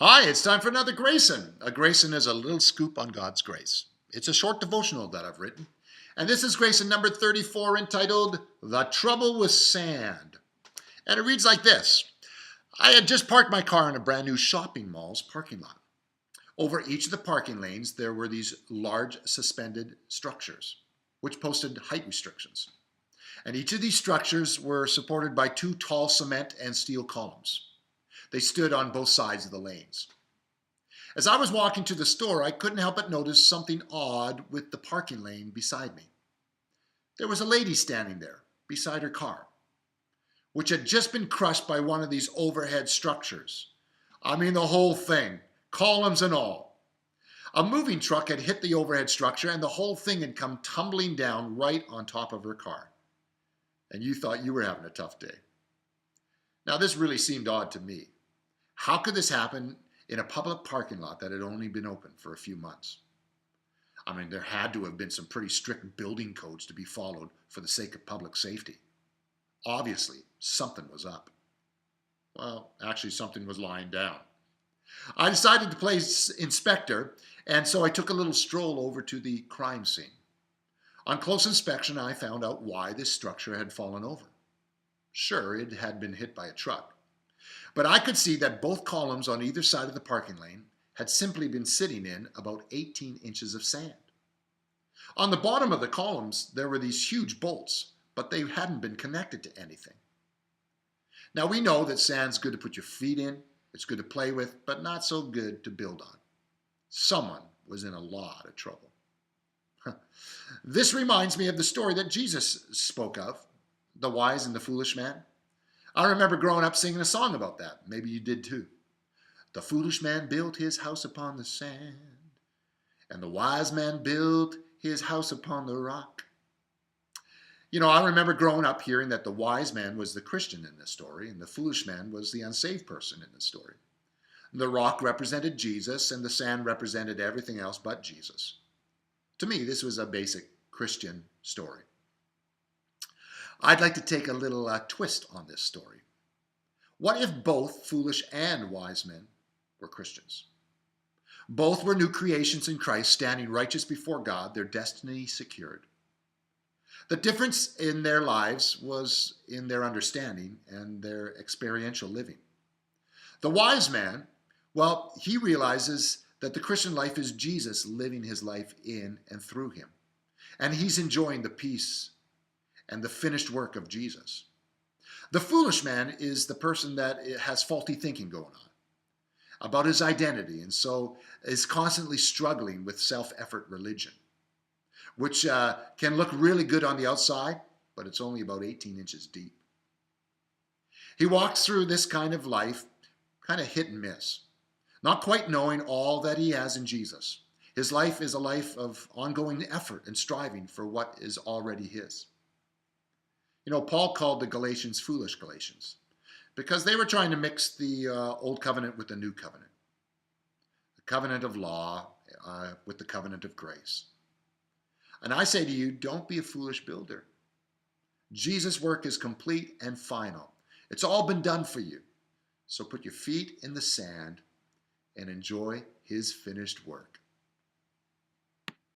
Hi, it's time for another Gracin. A Gracin is a little scoop on God's grace. It's a short devotional that I've written. And this is Gracin number 34 entitled, The Trouble with Sand. And it reads like this. I had just parked my car in a brand new shopping mall's parking lot. Over each of the parking lanes, there were these large suspended structures, which posted height restrictions. And each of these structures were supported by two tall cement and steel columns. They stood on both sides of the lanes. As I was walking to the store, I couldn't help but notice something odd with the parking lane beside me. There was a lady standing there beside her car, which had just been crushed by one of these overhead structures. I mean, the whole thing, columns and all. A moving truck had hit the overhead structure and the whole thing had come tumbling down right on top of her car. And you thought you were having a tough day. Now, this really seemed odd to me. How could this happen in a public parking lot that had only been open for a few months? I mean, there had to have been some pretty strict building codes to be followed for the sake of public safety. Obviously, something was up. Well, actually, something was lying down. I decided to play inspector, and so I took a little stroll over to the crime scene. On close inspection, I found out why this structure had fallen over. Sure, it had been hit by a truck. But I could see that both columns on either side of the parking lane had simply been sitting in about 18 inches of sand. On the bottom of the columns, there were these huge bolts, but they hadn't been connected to anything. Now, we know that sand's good to put your feet in, it's good to play with, but not so good to build on. Someone was in a lot of trouble. This reminds me of the story that Jesus spoke of, the wise and the foolish man. I remember growing up singing a song about that. Maybe you did too. The foolish man built his house upon the sand, and the wise man built his house upon the rock. You know, I remember growing up hearing that the wise man was the Christian in this story, and the foolish man was the unsaved person in this story. The rock represented Jesus, and the sand represented everything else but Jesus. To me, this was a basic Christian story. I'd like to take a little twist on this story. What if both foolish and wise men were Christians? Both were new creations in Christ, standing righteous before God, their destiny secured. The difference in their lives was in their understanding and their experiential living. The wise man, well, he realizes that the Christian life is Jesus living his life in and through him. And he's enjoying the peace and the finished work of Jesus. The foolish man is the person that has faulty thinking going on about his identity, and so is constantly struggling with self-effort religion, which can look really good on the outside, but it's only about 18 inches deep. He walks through this kind of life, kind of hit and miss, not quite knowing all that he has in Jesus. His life is a life of ongoing effort and striving for what is already his. You know, Paul called the Galatians foolish Galatians because they were trying to mix the old covenant with the new covenant, the covenant of law with the covenant of grace. And I say to you, don't be a foolish builder. Jesus' work is complete and final. It's all been done for you. So put your feet in the sand and enjoy his finished work.